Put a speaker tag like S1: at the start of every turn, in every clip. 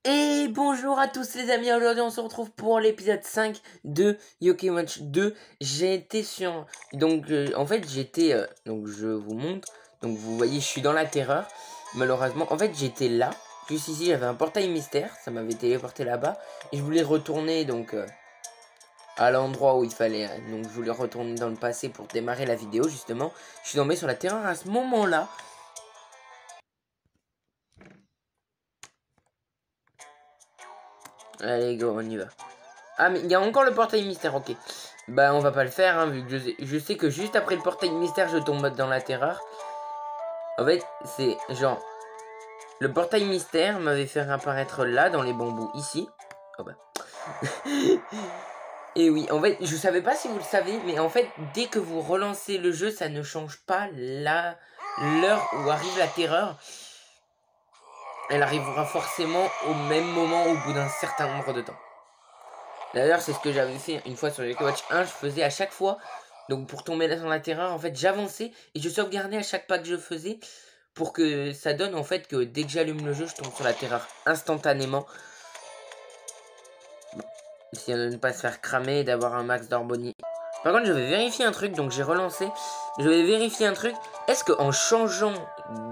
S1: Et bonjour à tous les amis, aujourd'hui on se retrouve pour l'épisode 5 de Yokai Watch 2. J'ai été sur... Donc en fait j'étais... donc je vous montre. Donc vous voyez je suis dans la terreur. Malheureusement en fait j'étais là. Juste ici j'avais un portail mystère. Ça m'avait téléporté là-bas. Et je voulais retourner donc à l'endroit où il fallait. Donc je voulais retourner dans le passé pour démarrer la vidéo justement. Je suis tombé sur la terreur à ce moment-là. Allez go, on y va. Ah mais il y a encore le portail mystère, ok. Bah on va pas le faire, hein, vu que je sais que juste après le portail mystère, je tombe dans la terreur. En fait, c'est genre... Le portail mystère m'avait fait apparaître là, dans les bambous, ici. Oh bah. Et oui, en fait, je savais pas si vous le savez, mais en fait, dès que vous relancez le jeu, ça ne change pas l'heure où arrive la terreur. Elle arrivera forcément au même moment au bout d'un certain nombre de temps. D'ailleurs, c'est ce que j'avais fait une fois sur Yokai Watch 1, je faisais à chaque fois. Donc pour tomber dans la terreur, en fait, j'avançais et je sauvegardais à chaque pas que je faisais pour que ça donne en fait que dès que j'allume le jeu, je tombe sur la terreur instantanément. Bon, essayant de ne pas se faire cramer et d'avoir un max d'Orboni. Par contre, je vais vérifier un truc, donc j'ai relancé. Je vais vérifier un truc. Est-ce qu'en changeant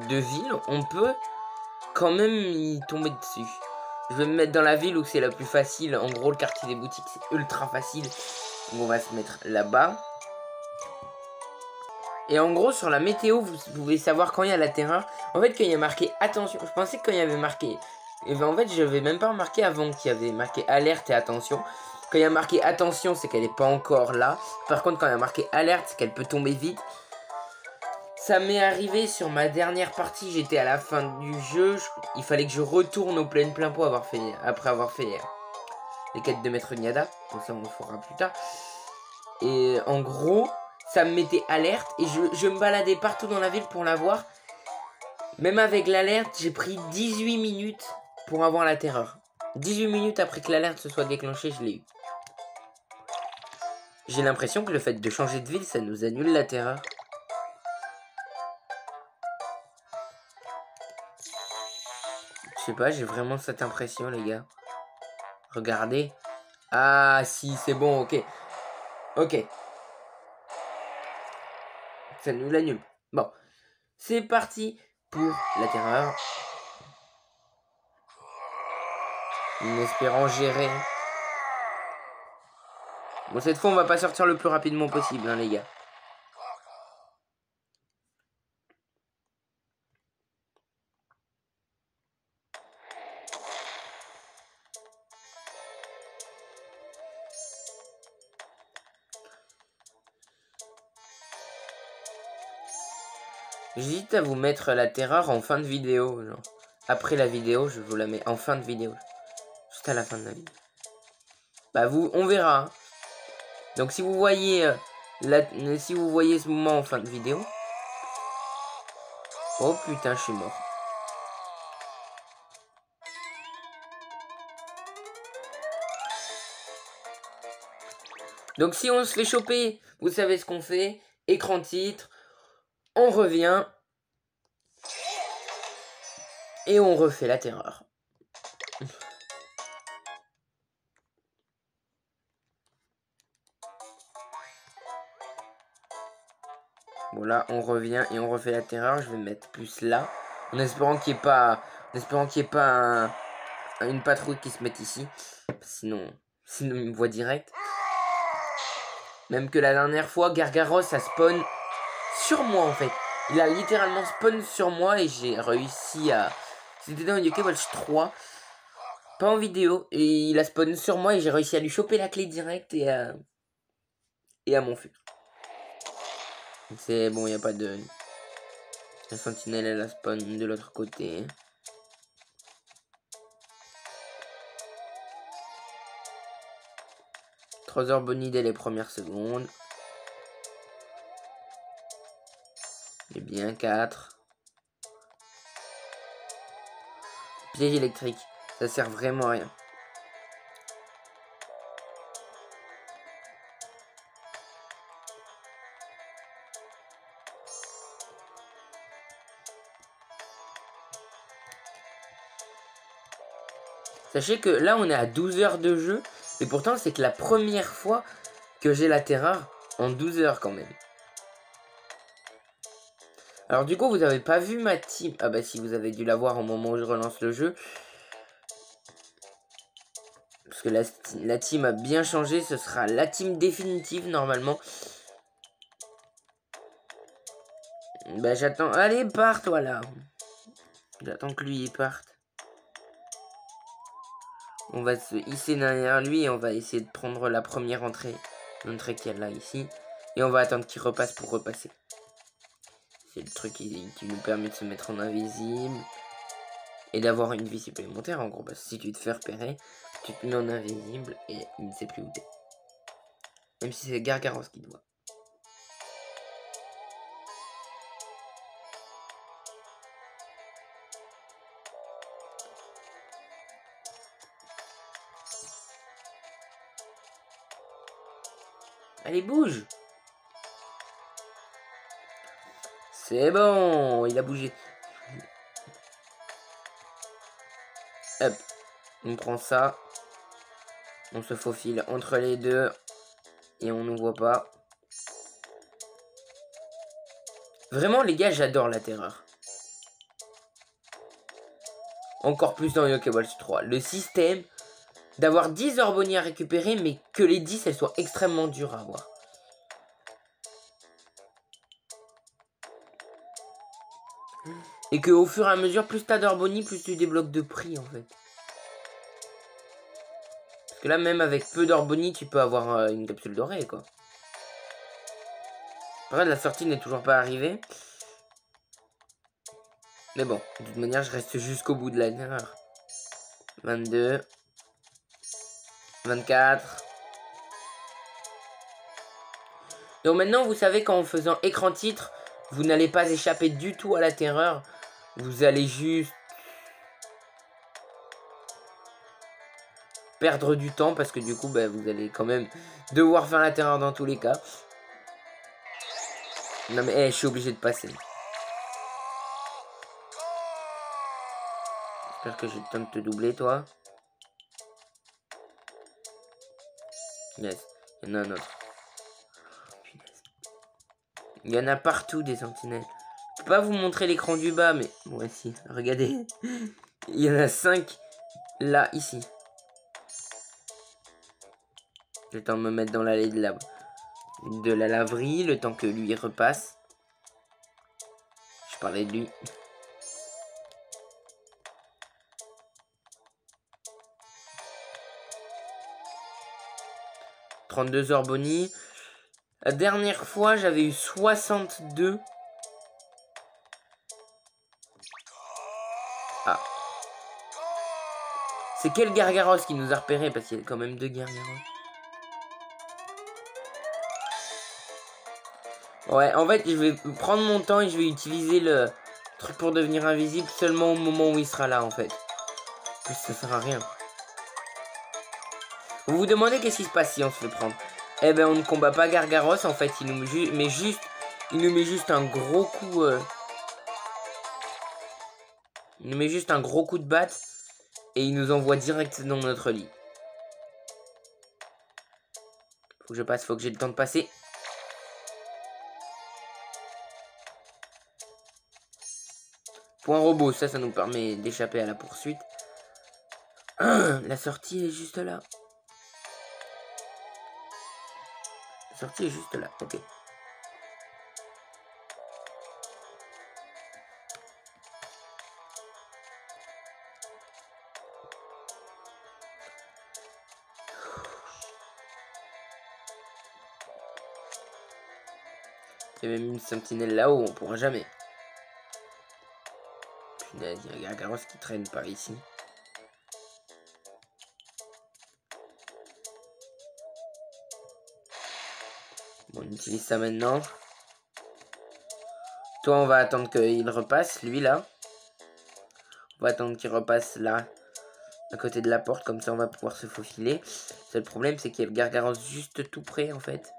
S1: de ville, on peut quand même y tomber dessus? Je vais me mettre dans la ville où c'est la plus facile. En gros, le quartier des boutiques, c'est ultra facile. Donc on va se mettre là-bas. Et en gros, sur la météo, vous pouvez savoir quand il y a la terreur. En fait, quand il y a marqué attention, je pensais que quand il y avait marqué... Et ben en fait, je n'avais même pas remarqué avant qu'il y avait marqué alerte et attention. Quand il y a marqué attention, c'est qu'elle n'est pas encore là. Par contre, quand il y a marqué alerte, c'est qu'elle peut tomber vite. Ça m'est arrivé sur ma dernière partie, j'étais à la fin du jeu. Il fallait que je retourne au plein pot après avoir fait les quêtes de Maître Niada. Donc ça, on le fera plus tard. Et en gros, ça me mettait alerte et je me baladais partout dans la ville pour la voir. Même avec l'alerte, j'ai pris 18 minutes pour avoir la terreur. 18 minutes après que l'alerte se soit déclenchée, je l'ai eu. J'ai l'impression que le fait de changer de ville, ça nous annule la terreur. Je sais pas, j'ai vraiment cette impression, les gars. Regardez. Ah, si, c'est bon, ok. Ok. Ça nous l'annule. Bon. C'est parti pour la terreur. En espérant gérer. Bon, cette fois, on va pas sortir le plus rapidement possible, hein, les gars. J'hésite à vous mettre la terreur en fin de vidéo, genre. Après la vidéo, je vous la mets en fin de vidéo. Juste à la fin de la vidéo. Bah on verra. Hein. Donc si vous voyez si vous voyez ce moment en fin de vidéo. Oh putain, je suis mort. Donc si on se fait choper, vous savez ce qu'on fait. Écran titre. On revient. Et on refait la terreur. Bon là, on revient et on refait la terreur. Je vais me mettre plus là. En espérant qu'il n'y ait pas... une patrouille qui se mette ici. Sinon il me voit direct. Même que la dernière fois, Gargaros a spawn sur moi en fait. Il a littéralement spawn sur moi et j'ai réussi à... C'était dans Yokai Watch 3. Pas en vidéo. Et il a spawn sur moi et j'ai réussi à lui choper la clé directe et à m'enfuir. C'est bon, il n'y a pas de... La sentinelle, elle a spawn de l'autre côté. 3 heures bonnie dès les premières secondes. Et bien 4. Piège électrique. Ça sert vraiment à rien. Sachez que là, on est à 12 heures de jeu. Et pourtant, c'est que la première fois que j'ai la terreur en 12 heures quand même. Alors du coup, vous avez pas vu ma team. Ah bah si, vous avez dû la voir au moment où je relance le jeu. Parce que la team a bien changé. Ce sera la team définitive normalement. Bah j'attends. Allez, pars toi là. J'attends que lui il parte. On va se hisser derrière lui et on va essayer de prendre la première entrée. L'entrée qu'il y a là ici. Et on va attendre qu'il repasse pour repasser. C'est le truc qui nous permet de se mettre en invisible. Et d'avoir une vie supplémentaire en gros. Parce que si tu te fais repérer, tu te mets en invisible et il ne sait plus où t'es. Même si c'est Gargaros qui te voit. Allez, bouge! C'est bon, il a bougé. Hop, on prend ça. On se faufile entre les deux. Et on ne voit pas. Vraiment, les gars, j'adore la terreur. Encore plus dans Yokai Watch 3. Le système d'avoir 10 Orbonies à récupérer, mais que les 10, elles soient extrêmement dures à avoir. Et que au fur et à mesure, plus t'as d'Orbonies, plus tu débloques de prix, en fait. Parce que là, même avec peu d'Orbonies, tu peux avoir une capsule dorée, quoi. Après, la sortie n'est toujours pas arrivée. Mais bon, de toute manière, je reste jusqu'au bout de la terreur. 22. 24. Donc maintenant, vous savez qu'en faisant écran titre, vous n'allez pas échapper du tout à la terreur. Vous allez juste perdre du temps parce que du coup, bah, vous allez quand même devoir faire la terreur dans tous les cas. Non mais je suis obligé de passer. J'espère que j'ai le temps de te doubler, toi. Yes, il y en a un autre. Il y en a partout des sentinelles. Je peux pas vous montrer l'écran du bas, mais... Ouais, si, regardez. Il y en a 5 là, ici. Le temps de me mettre dans l'allée de la laverie, le temps que lui repasse. Je parlais de lui. « 32 Orbonies. La dernière fois, j'avais eu 62. Ah. C'est quel Gargaros qui nous a repéré? Parce qu'il y a quand même 2 Gargaros. Ouais, en fait, je vais prendre mon temps et je vais utiliser le truc pour devenir invisible seulement au moment où il sera là, en fait. Plus ça sert à rien. Vous vous demandez qu'est-ce qui se passe si on se fait prendre? Eh ben, on ne combat pas Gargaros, en fait, il nous met juste un gros coup... Il nous met juste un gros coup de batte et il nous envoie direct dans notre lit. Faut que je passe, faut que j'ai le temps de passer. Point robot, ça nous permet d'échapper à la poursuite. La sortie est juste là. La sortie est juste là, ok. Il y a même une sentinelle là-haut, on pourra jamais. Punaise, il y a Gargaros qui traîne par ici. Bon, on utilise ça maintenant. Toi, on va attendre qu'il repasse, lui là. On va attendre qu'il repasse là, à côté de la porte, comme ça on va pouvoir se faufiler. Le seul problème, c'est qu'il y a le Gargaros juste tout près en fait.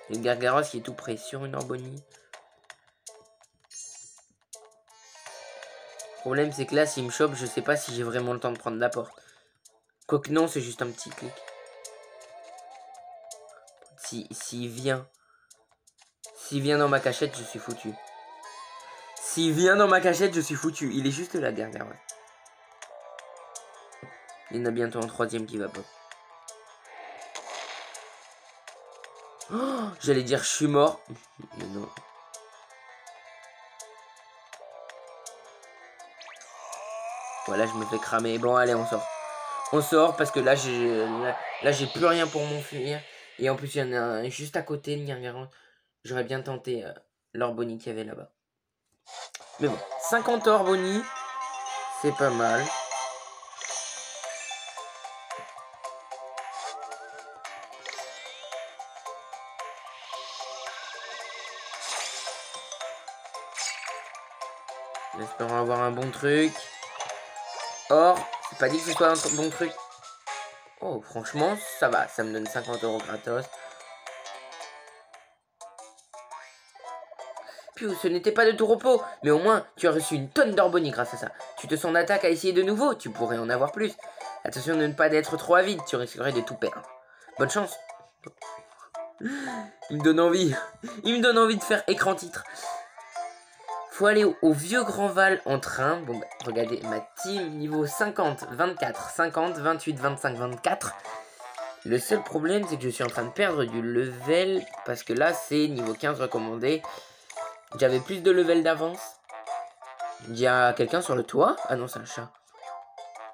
S1: Le Gargaros qui est tout près sur une Orbonie. problème, c'est que là, s'il me chope, je sais pas si j'ai vraiment le temps de prendre la porte. Quoique non, c'est juste un petit clic. S'il vient dans ma cachette, je suis foutu. S'il vient dans ma cachette, je suis foutu. Il est juste là derrière. Ouais. Il y en a bientôt un troisième qui va pas. Oh, j'allais dire je suis mort. Mais non. Voilà, je me fais cramer. Bon, allez, on sort. On sort parce que là, j'ai plus rien pour m'enfuir. Et en plus, il y en a un juste à côté, le Niagara. J'aurais bien tenté l'Orboni qu'il y avait là-bas. Mais bon, 50 Orboni, c'est pas mal. Espérons avoir un bon truc. Or, c'est pas dit que ce soit un bon truc. Oh, franchement, ça va. Ça me donne 50 € gratos. Puis, ce n'était pas de tout repos. Mais au moins, tu as reçu une tonne d'Orboni grâce à ça. Tu te sens d'attaque à essayer de nouveau. Tu pourrais en avoir plus. Attention de ne pas être trop avide. Tu risquerais de tout perdre. Bonne chance. Il me donne envie. Il me donne envie de faire écran titre. Faut aller au vieux Grand Val en train. Bon, bah, regardez, ma team niveau 50, 24, 50, 28, 25, 24. Le seul problème, c'est que je suis en train de perdre du level. Parce que là, c'est niveau 15 recommandé. J'avais plus de level d'avance. Il y a quelqu'un sur le toit? Ah non, c'est un chat.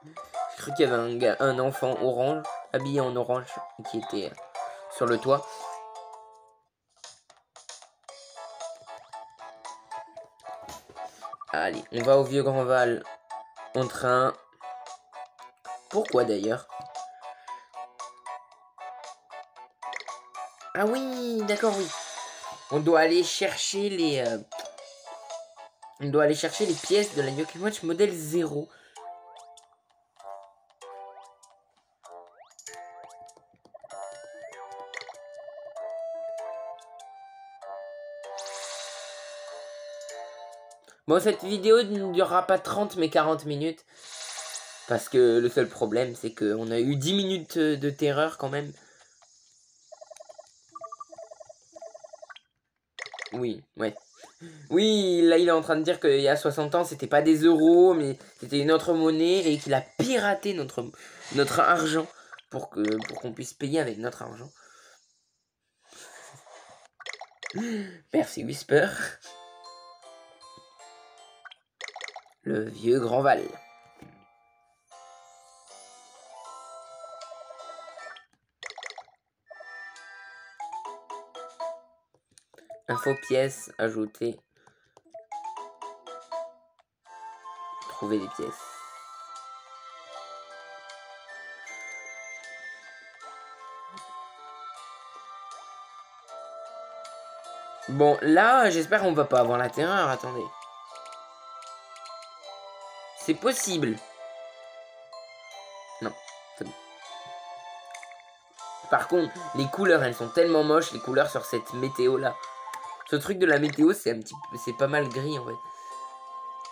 S1: J'ai cru qu'il y avait un enfant orange, habillé en orange, qui était sur le toit. Allez, on va au vieux Grand Val en train. Pourquoi d'ailleurs? Ah oui, d'accord, oui. On doit aller chercher les... On doit aller chercher les pièces de la Yokai Watch modèle 0. Bon, cette vidéo ne durera pas 30 mais 40 minutes. Parce que le seul problème, c'est qu'on a eu 10 minutes de terreur quand même. Oui, ouais. Oui, là il est en train de dire qu'il y a 60 ans, c'était pas des euros, mais c'était une autre monnaie et qu'il a piraté notre argent pour qu'on puisse payer avec notre argent. Merci Whisper. Le vieux Grand Val. Info pièces ajoutées. Trouver des pièces. Bon, là, j'espère qu'on va pas avoir la terreur. Attendez. C'est possible. Non, c'est bon. Par contre, les couleurs, elles sont tellement moches, les couleurs sur cette météo-là. Ce truc de la météo, c'est pas mal gris, en fait.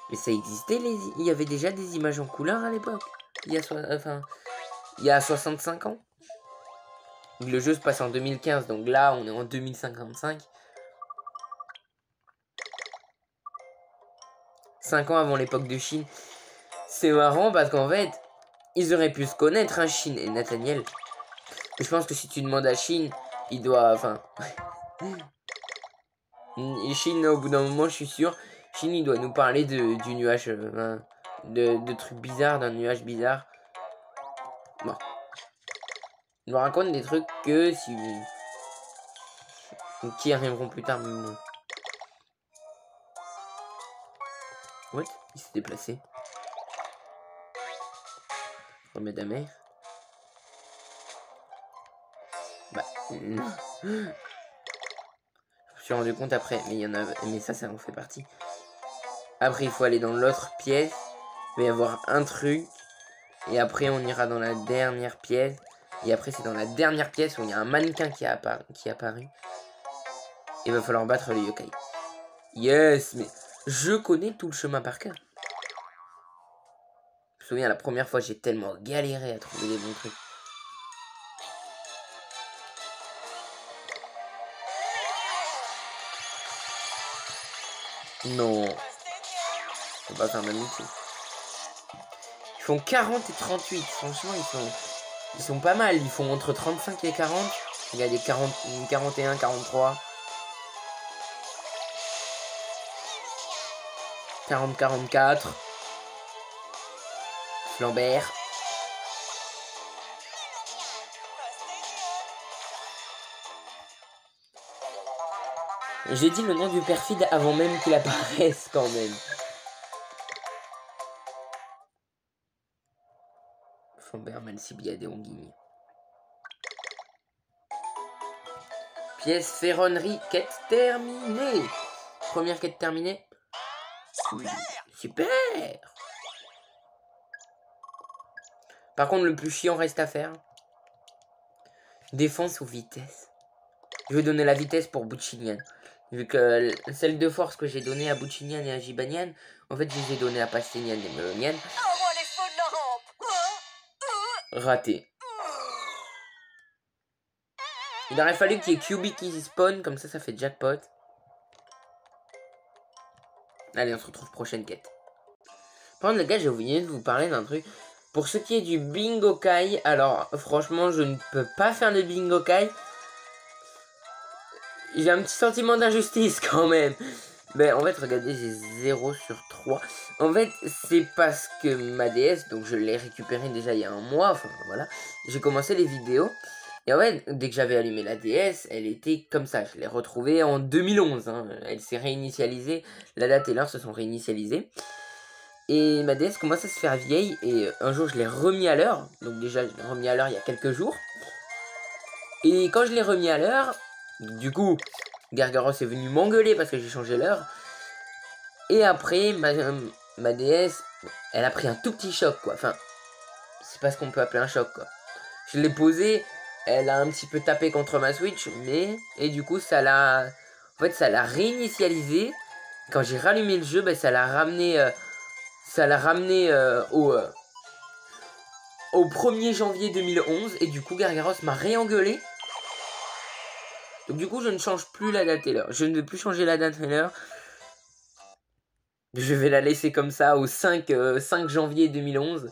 S1: Mais ça existait, il y avait déjà des images en couleur à l'époque. Il y a 65 ans. Le jeu se passe en 2015, donc là, on est en 2055. 5 ans avant l'époque de Chine. C'est marrant parce qu'en fait, ils auraient pu se connaître, hein, Chine et Nathaniel. Mais je pense que si tu demandes à Chine, il doit... Enfin... Chine, au bout d'un moment, je suis sûr, Chine, il doit nous parler du nuage... de trucs bizarres, d'un nuage bizarre. Bon. Il nous raconte des trucs que si... qui arriveront plus tard, mais bon. What? Il s'est déplacé. Remède amer. Bah, non. Je me suis rendu compte après, mais il y en a... Mais ça en fait partie. Après, il faut aller dans l'autre pièce. Il va y avoir un truc. Et après, on ira dans la dernière pièce. Et après, c'est dans la dernière pièce où il y a un mannequin qui est apparu. Il va falloir battre le yokai. Yes, mais je connais tout le chemin par cœur. souviens, la première fois, j'ai tellement galéré à trouver des bons trucs. Non. On va pas faire d'amitié. Ils font 40 et 38. Franchement, ils sont pas mal. Ils font entre 35 et 40. Il y a des 40, 41, 43. 40, 44. Flambert. J'ai dit le nom du perfide avant même qu'il apparaisse quand même. Flambert, Malcibiade et Onguigny. Pièce ferronnerie, quête terminée. Première quête terminée. Super. Par contre, le plus chiant reste à faire. Défense ou vitesse. Je vais donner la vitesse pour Buchinian. Vu que celle de force que j'ai donnée à Buchinian et à Gibanian, en fait, je les ai données à Pastenian et Melonian. Raté. Il aurait fallu qu'il y ait QB qui spawn, comme ça fait jackpot. Allez, on se retrouve prochaine quête. Par contre, les gars, j'ai oublié de vous parler d'un truc. Pour ce qui est du Bingo Kai, alors franchement, je ne peux pas faire de Bingo Kai. J'ai un petit sentiment d'injustice quand même. Mais en fait, regardez, j'ai 0 sur 3. En fait, c'est parce que ma DS, donc je l'ai récupérée déjà il y a un mois. Enfin, voilà. J'ai commencé les vidéos. Et en fait, dès que j'avais allumé la DS, elle était comme ça. Je l'ai retrouvée en 2011. Hein. Elle s'est réinitialisée. La date et l'heure se sont réinitialisées. Et ma DS commence à se faire vieille. Et un jour, je l'ai remis à l'heure. Donc déjà, je l'ai remis à l'heure il y a quelques jours. Et quand je l'ai remis à l'heure, du coup, Gargaros est venu m'engueuler parce que j'ai changé l'heure. Et après, ma DS, elle a pris un tout petit choc, quoi. Enfin, c'est pas ce qu'on peut appeler un choc, quoi. Je l'ai posée, elle a un petit peu tapé contre ma Switch, mais... Et du coup, ça l'a... En fait, ça l'a réinitialisé. Quand j'ai rallumé le jeu, ben, ça l'a ramené... au 1er janvier 2011. Et du coup, Gargaros m'a réengueulé. Donc du coup, je ne change plus la date et l'heure. Je ne vais plus changer la date et l'heure. Je vais la laisser comme ça au 5 janvier 2011.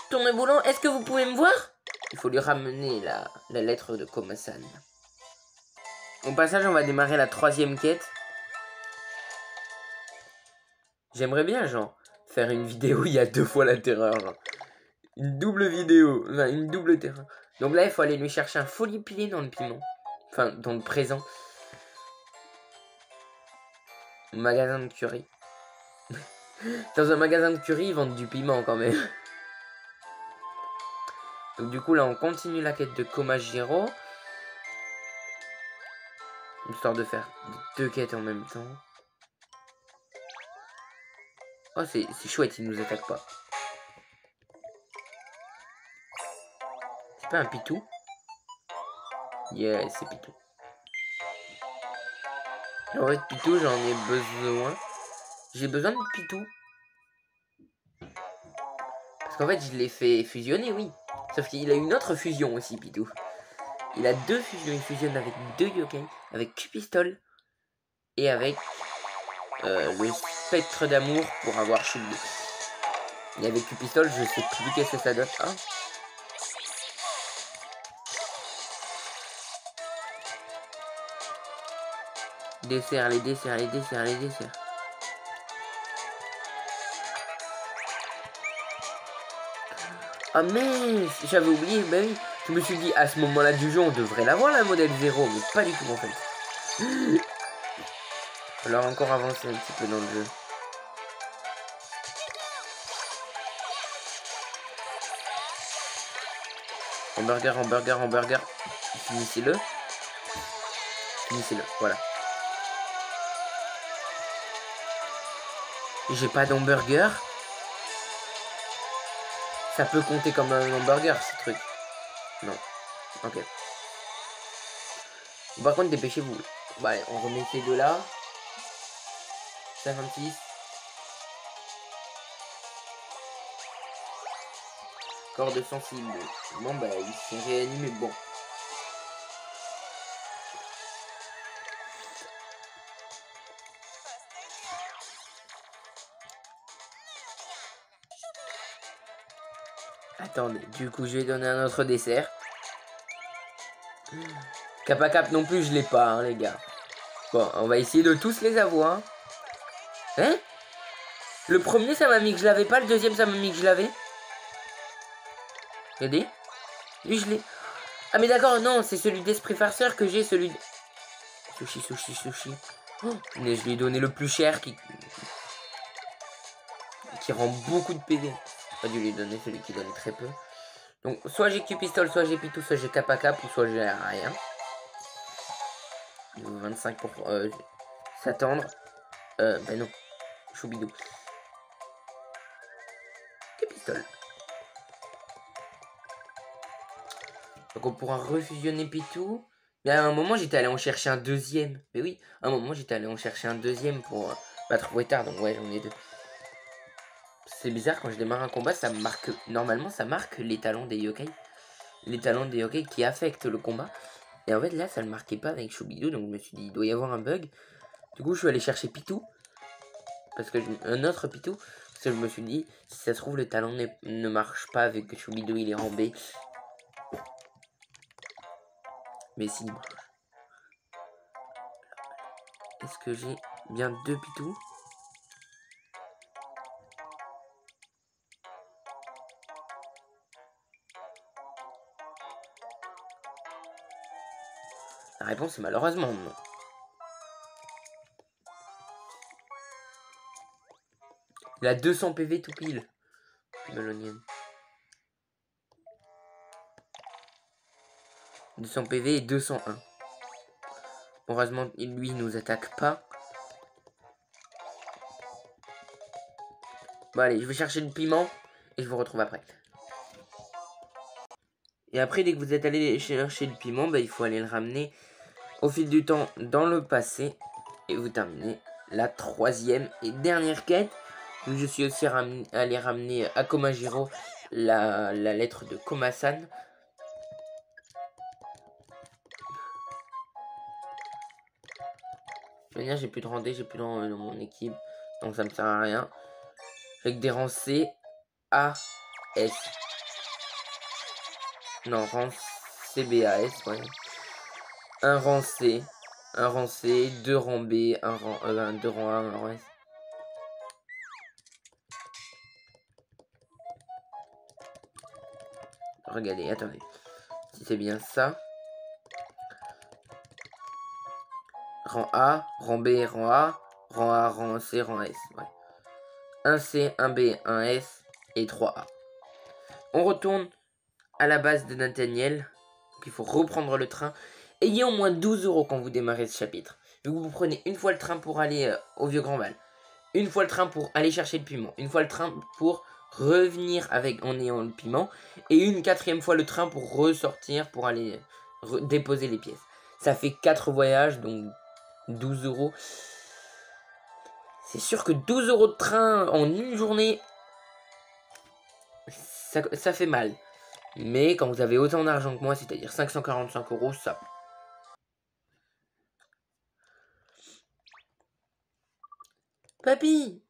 S1: Tourneboulant, est-ce que vous pouvez me voir? Il faut lui ramener la lettre de Komasan. Au passage, on va démarrer la 3e quête. J'aimerais bien, genre, faire une vidéo, il y a 2 fois la terreur. Genre. Une double vidéo, enfin, une double terreur. Donc là, il faut aller lui chercher un folipilé dans le piment. Enfin, dans le présent. Magasin de curry. Dans un magasin de curry, ils vendent du piment quand même. Donc du coup, là, on continue la quête de Komajiro. Histoire de faire 2 quêtes en même temps. Oh, c'est chouette, il nous attaque pas. C'est pas un pitou? Yeah, c'est pitou. En fait, pitou, j'en ai besoin. J'ai besoin de pitou. Parce qu'en fait, je l'ai fait fusionner, oui. Sauf qu'il a une autre fusion aussi, pitou. Il a 2 fusions. Il fusionne avec 2 yokai. Avec Cupistol. Et avec le spectre d'amour pour avoir Shuldo. Et avec Cupistol, je sais plus qu'est-ce que ça donne. Ah. Dessert, les desserts, les desserts, les desserts. Ah mais j'avais oublié, bah oui. Je me suis dit, à ce moment-là du jeu, on devrait l'avoir, la modèle 0, mais pas du tout en fait. Alors encore avancer un petit peu dans le jeu. Hamburger, hamburger, hamburger. Finissez-le. Finissez-le, voilà. J'ai pas d'hamburger. Ça peut compter comme un hamburger, ce truc. Non. Ok. Par contre, dépêchez-vous. Bah, allez, on remet ces deux-là. 56. Corde sensible. Bon, bah, il s'est réanimé. Bon. Attendez, du coup, je vais donner un autre dessert. Kappa Cap non plus, je l'ai pas, hein, les gars. Bon, on va essayer de tous les avoir. Hein? Le premier, ça m'a mis que je l'avais pas. Le deuxième, ça m'a mis que je l'avais. Regardez. Lui, je l'ai. Ah, mais d'accord, non, c'est celui d'Esprit Farceur que j'ai, celui de... Sushi, sushi, sushi. Oh, mais je lui ai donné le plus cher qui rend beaucoup de PV. Pas dû lui donner celui qui donne très peu. Donc, soit j'ai Q-Pistol, soit j'ai Pitou, soit j'ai Kappa Cap, ou soit j'ai rien. Niveau 25 pour s'attendre. Ben non. Choubidou. Q-Pistol. Donc on pourra refusionner Pitou. Mais à un moment, j'étais allé en chercher un deuxième. Mais oui, à un moment, j'étais allé en chercher un deuxième pour battre Wetard. Donc ouais, j'en ai deux. C'est bizarre, quand je démarre un combat, ça marque... Normalement, ça marque les talents des yokai. Les talents des yokai qui affectent le combat. Et en fait, là, ça ne le marquait pas avec Choubidou. Donc je me suis dit, il doit y avoir un bug. Du coup, je suis allé chercher Pitou. Parce que un autre Pitou. Parce que je me suis dit, si ça se trouve, le talent ne marche pas avec Choubidou, il est en B. Mais si. Est-ce que j'ai bien deux Pitous? La réponse est malheureusement non. Il a 200 PV tout pile. Melonienne. 200 PV et 201. Heureusement, lui, il nous attaque pas. Bon, allez, je vais chercher le piment et je vous retrouve après. Et après, dès que vous êtes allé chercher le piment, bah, il faut aller le ramener au fil du temps dans le passé. Et vous terminez la troisième et dernière quête. Donc, je suis aussi allé ramener à Komajiro la lettre de Komasan. De toute manière, j'ai plus de rendez, j'ai plus dans mon équipe. Donc ça me sert à rien. Avec des rangs C, A, S. Non, rang C, B, A, S, ouais. Un rang C, deux rangs B, deux rangs A, un rang S. Regardez, attendez. Si c'est bien ça. Rang A, rang B, rang A, rang A, rang C, rang S. Ouais. Un C, un B, un S et 3A. On retourne à la base de Nathaniel. Il faut reprendre le train. Ayez au moins 12 € quand vous démarrez ce chapitre. Vous prenez une fois le train pour aller au Vieux Grand Val. Une fois le train pour aller chercher le piment. Une fois le train pour revenir en ayant le piment. Et une quatrième fois le train pour ressortir pour aller déposer les pièces. Ça fait 4 voyages, donc 12 €. C'est sûr que 12 € de train en une journée, ça fait mal. Mais quand vous avez autant d'argent que moi, c'est-à-dire 545 €, ça... Papy!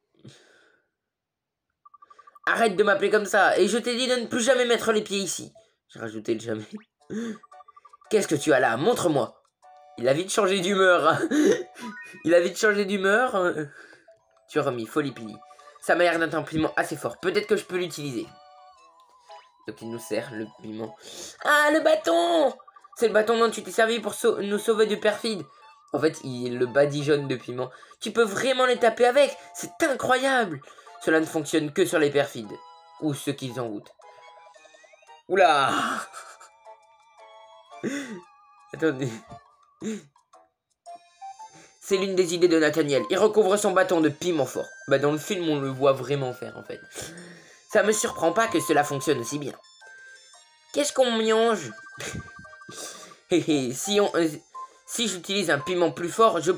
S1: Arrête de m'appeler comme ça, et je t'ai dit de ne plus jamais mettre les pieds ici. J'ai rajouté le jamais. Qu'est-ce que tu as là? Montre-moi. Il a vite changé d'humeur. Il a vite changé d'humeur. Tu as remis Folie Pili. Ça m'a l'air d'un piment assez fort. Peut-être que je peux l'utiliser. Donc il nous sert le piment. Ah, le bâton! C'est le bâton dont tu t'es servi pour nous sauver du perfide. En fait, il le badigeonne de piment. Tu peux vraiment les taper avec. C'est incroyable. Cela ne fonctionne que sur les perfides. Ou ceux qui les envoûtent. Oula! Attendez. C'est l'une des idées de Nathaniel. Il recouvre son bâton de piment fort. Bah dans le film, on le voit vraiment faire en fait. Ça me surprend pas que cela fonctionne aussi bien. Qu'est-ce qu'on mange? Si Si j'utilise un piment plus fort, je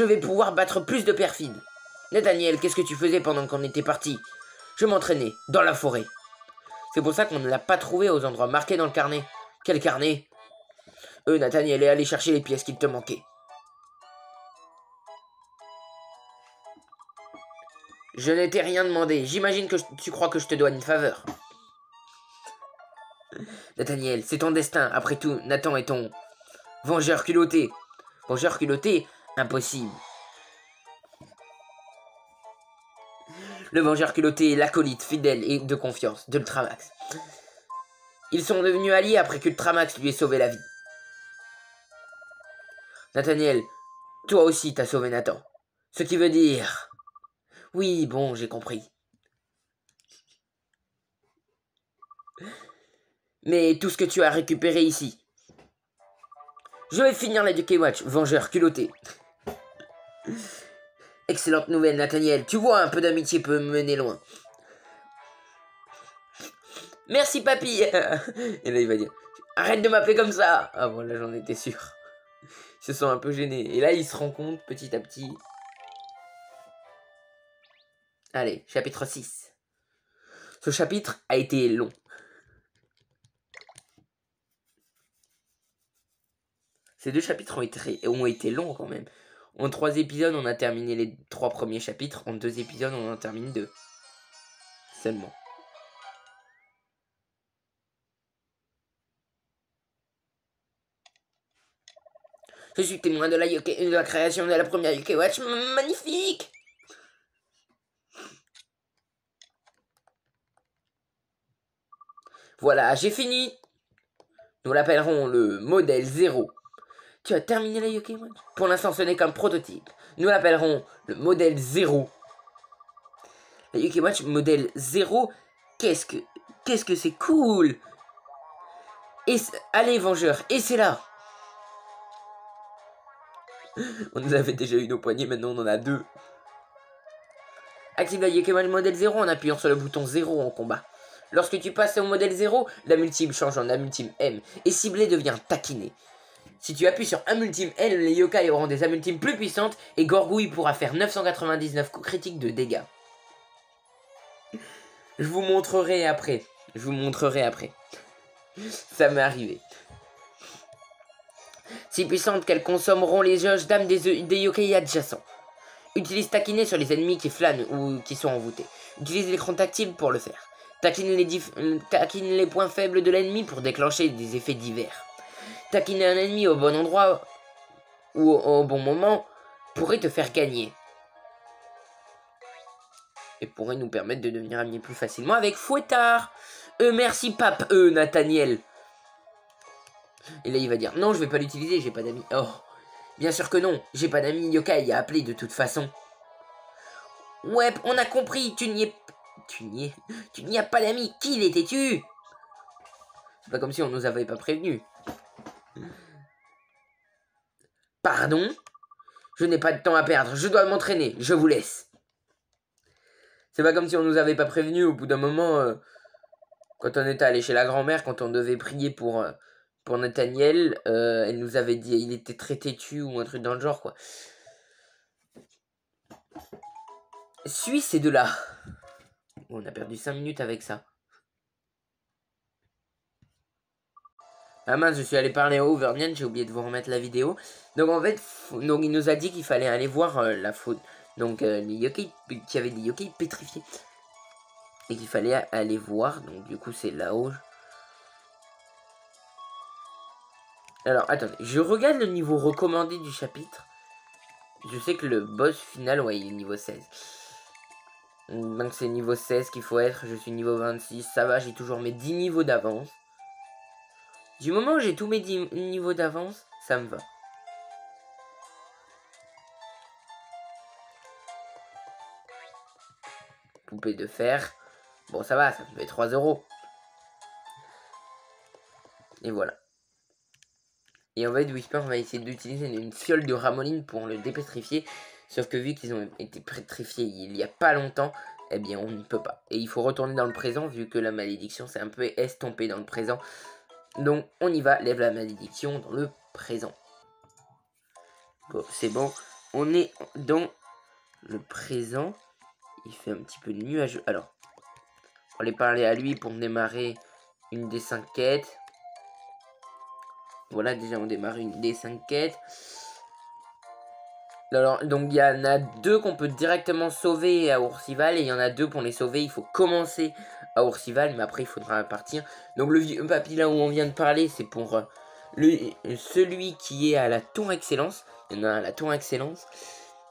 S1: vais pouvoir battre plus de perfides. Nathaniel, qu'est-ce que tu faisais pendant qu'on était parti? Je m'entraînais, dans la forêt. C'est pour ça qu'on ne l'a pas trouvé aux endroits marqués dans le carnet. Quel carnet? Nathaniel est allé chercher les pièces qu'il te manquaient. Je ne t'ai rien demandé. J'imagine que tu crois que je te dois une faveur. Nathaniel, c'est ton destin. Après tout, Nathan est ton vengeur culotté. Vengeur culotté? Impossible. Le vengeur culotté est l'acolyte fidèle et de confiance d'Ultramax. Ils sont devenus alliés après qu'Ultramax lui ait sauvé la vie. Nathaniel, toi aussi t'as sauvé Nathan. Ce qui veut dire... Oui, bon, j'ai compris. Mais tout ce que tu as récupéré ici... Je vais finir la Duke Watch, vengeur culotté. Excellente nouvelle, Nathaniel. Tu vois, un peu d'amitié peut me mener loin. Merci, papy. Et là, il va dire, arrête de m'appeler comme ça. Ah bon, là, j'en étais sûr. Ils se sont un peu gênés. Et là, il se rend compte, petit à petit. Allez, chapitre 6. Ce chapitre a été long. Ces 2 chapitres ont été longs quand même. En 3 épisodes, on a terminé les 3 premiers chapitres. En 2 épisodes, on en termine 2. Seulement. Je suis témoin de la création de la première Yokai Watch. Magnifique! Voilà, j'ai fini. Nous l'appellerons le modèle 0. Tu as terminé la Yokai Watch? Pour l'instant, ce n'est qu'un prototype. Nous l'appellerons le modèle 0. La Yokai Watch modèle 0. Qu'est-ce que c'est cool! Allez, Vengeur, et c'est là! On nous avait déjà eu nos poignets, maintenant on en a 2. Active la Yokai Watch modèle 0 en appuyant sur le bouton 0 en combat. Lorsque tu passes au modèle 0, la multime change en amultime M et ciblé devient taquiné. Si tu appuies sur amultime L, les yokai auront des amultimes plus puissantes et Gorgouille pourra faire 999 coups critiques de dégâts. Je vous montrerai après. Ça m'est arrivé. Si puissantes qu'elles consommeront les jauges d'âme des yokai adjacents. Utilise taquiner sur les ennemis qui flânent ou qui sont envoûtés. Utilise l'écran tactile pour le faire. Taquine les points faibles de l'ennemi pour déclencher des effets divers. Taquiner un ennemi au bon endroit ou au bon moment pourrait te faire gagner. Et pourrait nous permettre de devenir amis plus facilement avec Fouettard. Merci pape, Nathaniel. Et là il va dire, non je vais pas l'utiliser, j'ai pas d'amis. Oh, bien sûr que non, j'ai pas d'amis yokai à appeler de toute façon. Ouais, on a compris, tu n'y as pas d'amis, qui l'étais-tu? C'est pas comme si on nous avait pas prévenu. Pardon? Je n'ai pas de temps à perdre, je dois m'entraîner, je vous laisse. C'est pas comme si on nous avait pas prévenu au bout d'un moment, quand on était allé chez la grand-mère, quand on devait prier pour Nathaniel, elle nous avait dit il était très têtu ou un truc dans le genre, quoi. Suis ces deux-là. On a perdu 5 minutes avec ça. Ah mince, je suis allé parler à Overnian, j'ai oublié de vous remettre la vidéo. Donc en fait, il nous a dit qu'il fallait aller voir la faute. Donc les yokai, qu'il y avait des yokai pétrifiés. Et qu'il fallait aller voir, donc du coup c'est là-haut. Alors attendez, je regarde le niveau recommandé du chapitre. Je sais que le boss final, ouais, il est niveau 16. Donc c'est niveau 16 qu'il faut être, je suis niveau 26, ça va, j'ai toujours mes 10 niveaux d'avance. Du moment où j'ai tous mes 10 niveaux d'avance, ça me va. Poupée de fer. Bon, ça va, ça me fait 3 €. Et voilà. Et en fait, Whisper va essayer d'utiliser une fiole de ramoline pour le dépétrifier. Sauf que vu qu'ils ont été pétrifiés il y a pas longtemps, eh bien on ne peut pas. Et il faut retourner dans le présent vu que la malédiction s'est un peu estompée dans le présent. Donc on y va, lève la malédiction dans le présent. Bon, c'est bon. On est dans le présent. Il fait un petit peu nuageux. Alors, on va aller parler à lui pour démarrer une des 5 quêtes. Voilà, déjà on démarre une des 5 quêtes. Alors, donc il y en a 2 qu'on peut directement sauver à Oursival. Et il y en a 2 pour les sauver. Il faut commencer à Oursival, mais après il faudra partir. Donc le vieux papy là où on vient de parler, c'est pour celui qui est à la tour excellence. Il y en a un à la tour excellence.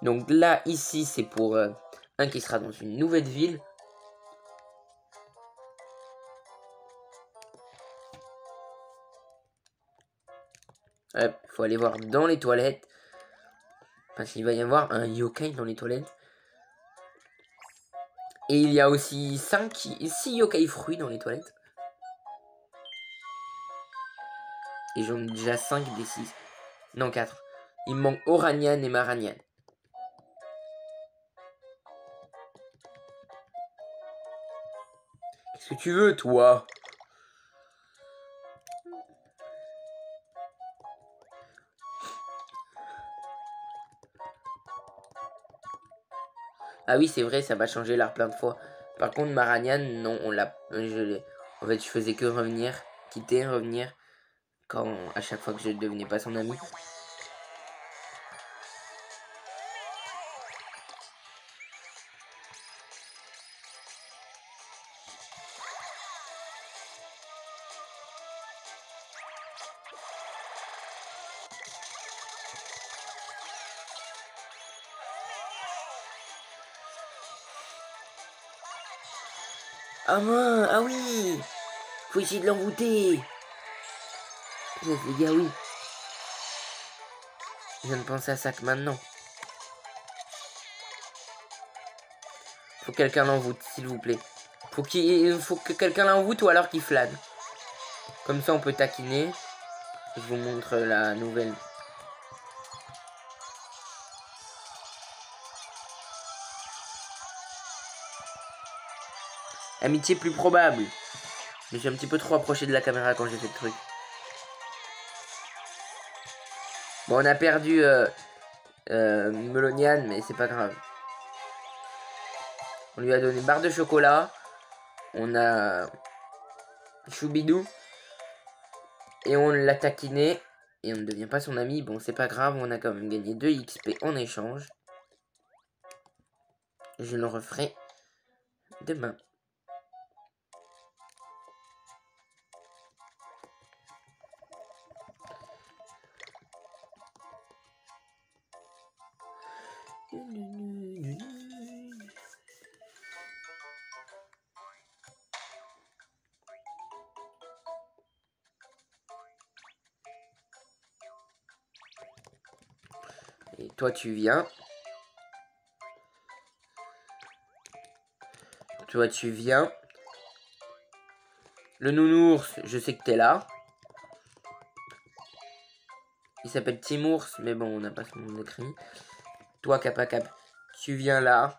S1: Donc là, ici, c'est pour un qui sera dans une nouvelle ville. Hop, faut aller voir dans les toilettes. Parce qu'il va y avoir un yokai dans les toilettes. Et il y a aussi 6 yokai fruits dans les toilettes. Et j'en ai déjà 5 des 6. Non, 4. Il me manque Oranian et Maranian. Qu'est-ce que tu veux, toi? Ah oui, c'est vrai, ça va changer l'art plein de fois. Par contre, Maranian, non, on l'a... En fait, je faisais que revenir, quitter, revenir. Quand, à chaque fois que je ne devenais pas son ami. Ah mince, ah oui, faut essayer de l'envoûter. Les gars, oui. Je viens de penser à ça que maintenant. Faut que quelqu'un l'envoûte, s'il vous plaît. Faut que quelqu'un l'envoûte ou alors qu'il flâne. Comme ça, on peut taquiner. Je vous montre la nouvelle. Amitié plus probable. Je me suis un petit peu trop approché de la caméra quand j'ai fait le truc. Bon, on a perdu Melonian, mais c'est pas grave. On lui a donné barre de chocolat. On a Choubidou. Et on l'a taquiné. Et on ne devient pas son ami. Bon, c'est pas grave. On a quand même gagné 2 XP en échange. Je le referai demain. Et toi, tu viens. Toi, tu viens. Le nounours, je sais que t'es là. Il s'appelle Timours, mais bon, on n'a pas son nom écrit. Toi, Kappa Cap, tu viens là.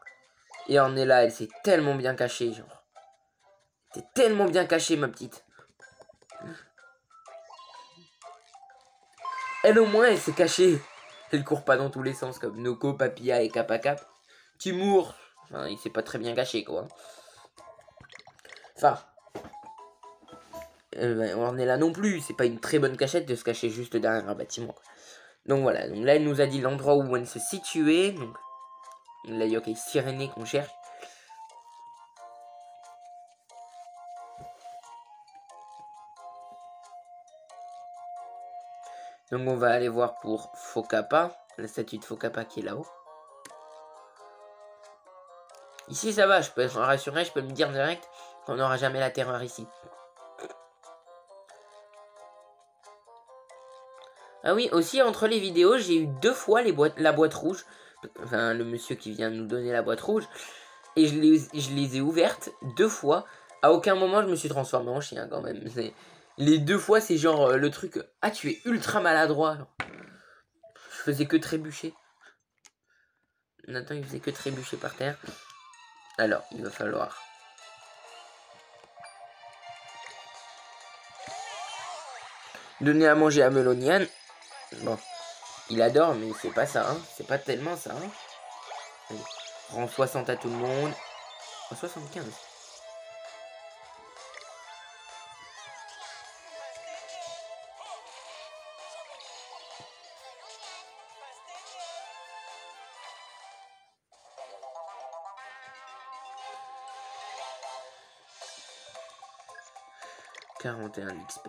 S1: Et on est là, elle s'est tellement bien cachée, genre. T'es tellement bien cachée, ma petite. Elle, au moins, elle s'est cachée. Elle court pas dans tous les sens, comme Noko, Papilla et Kappa Cap. Timours, enfin, il s'est pas très bien caché, quoi. Enfin, on est là non plus. C'est pas une très bonne cachette de se cacher juste derrière un bâtiment, quoi. Donc voilà, donc là, elle nous a dit l'endroit où elle se situait. Donc, la yokai sirénée qu'on cherche. Donc on va aller voir pour Fokapa, la statue de Fokapa qui est là-haut. Ici ça va, je peux être rassuré, je peux me dire direct qu'on n'aura jamais la terreur ici. Ah oui, aussi entre les vidéos, j'ai eu 2 fois la boîte rouge. Enfin, le monsieur qui vient de nous donner la boîte rouge. Et je les ai ouvertes 2 fois. À aucun moment je me suis transformé en chien quand même. Les 2 fois c'est genre le truc... Ah, tu es ultra maladroit. Je faisais que trébucher. Nathan il faisait que trébucher par terre. Alors, il va falloir... Donner à manger à Melonian. Bon, il adore, mais c'est pas ça, hein. C'est pas tellement ça, hein. Allez, rend 60 à tout le monde. Oh, 75. « 41 XP.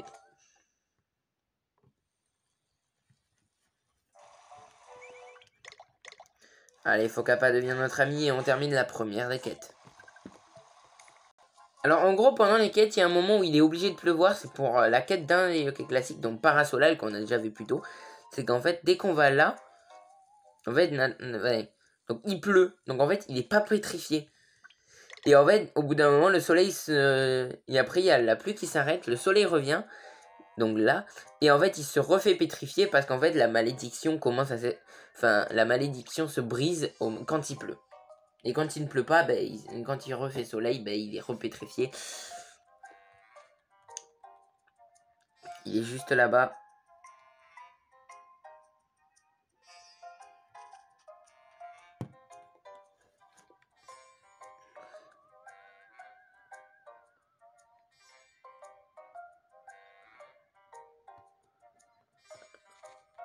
S1: Allez, Focapa devient notre ami et on termine la première des quêtes. Alors en gros, pendant les quêtes, il y a un moment où il est obligé de pleuvoir. C'est pour la quête d'un des hockey classiques, donc Parasolal, qu'on a déjà vu plus tôt. C'est qu'en fait, dès qu'on va là, en fait, ouais, donc il pleut. Donc en fait, il n'est pas pétrifié. Et en fait, au bout d'un moment, le soleil se... Et après, il y a la pluie qui s'arrête, le soleil revient. Donc là, et en fait, il se refait pétrifier parce qu'en fait, la malédiction commence à se... Enfin, la malédiction se brise quand il pleut. Et quand il ne pleut pas, ben, quand il refait soleil, ben, il est repétrifié. Il est juste là-bas.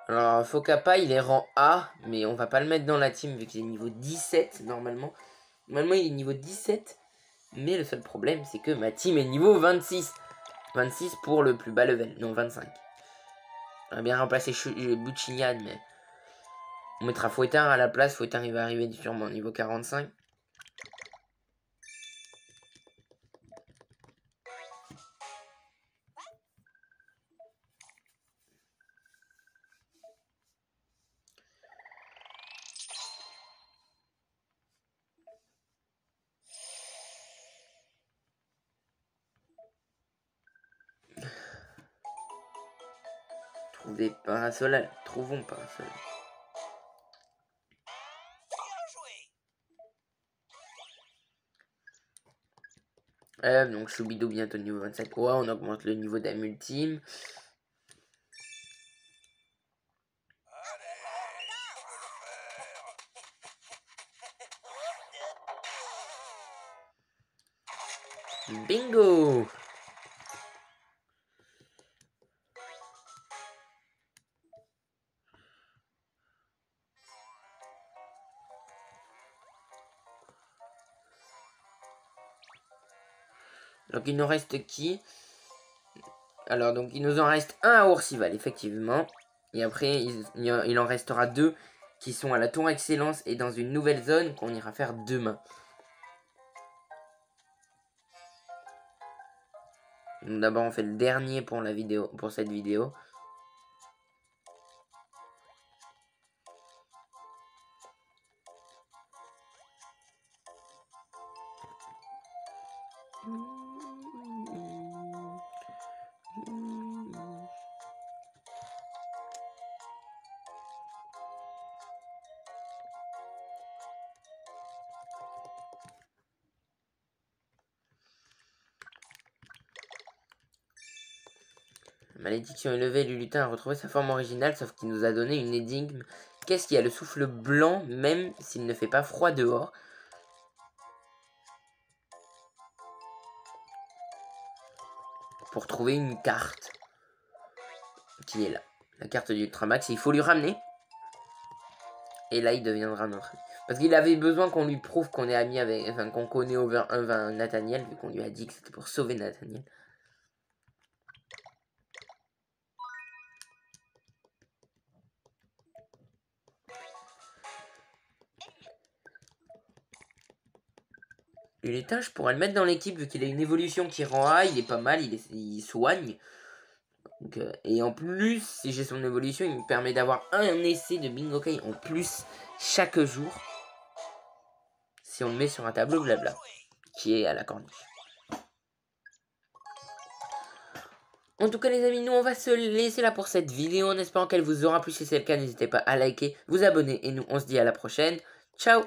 S1: Alors, Focapa, il est rang A, mais on va pas le mettre dans la team vu qu'il est niveau 17 normalement. Normalement, il est niveau 17, mais le seul problème, c'est que ma team est niveau 26. 26 pour le plus bas level, non 25. On va bien remplacer Buchinian, mais on mettra Fouettard à la place. Fouettard, il va arriver sûrement au niveau 45. Trouvons Parasol. Donc Choubido bientôt niveau 27. Ouais, on augmente le niveau d'âme ultime. Bingo! Donc il nous reste qui? Alors donc il nous en reste un à Oursival, effectivement. Et après il en restera deux qui sont à la Tour Excellence et dans une nouvelle zone qu'on ira faire demain. Donc d'abord on fait le dernier pour la vidéo, pour cette vidéo. Malédiction élevée, le lutin a retrouvé sa forme originale, sauf qu'il nous a donné une énigme. Qu'est-ce qui a le souffle blanc, même s'il ne fait pas froid dehors? Pour trouver une carte qui est là. La carte du Ultramax, il faut lui ramener. Et là, il deviendra notre ami. Parce qu'il avait besoin qu'on lui prouve qu'on est ami avec... Enfin, qu'on connaît over 1-20 Nathaniel, vu qu'on lui a dit que c'était pour sauver Nathaniel. Et l'étain, je pourrais le mettre dans l'équipe, vu qu'il a une évolution qui rend A, il est pas mal, il soigne. Donc, et en plus, si j'ai son évolution, il me permet d'avoir un essai de Bingo Kai en plus chaque jour. Si on le met sur un tableau blabla, qui est à la corniche. En tout cas les amis, nous on va se laisser là pour cette vidéo en espérant qu'elle vous aura plu. Si c'est le cas, n'hésitez pas à liker, vous abonner et nous on se dit à la prochaine. Ciao!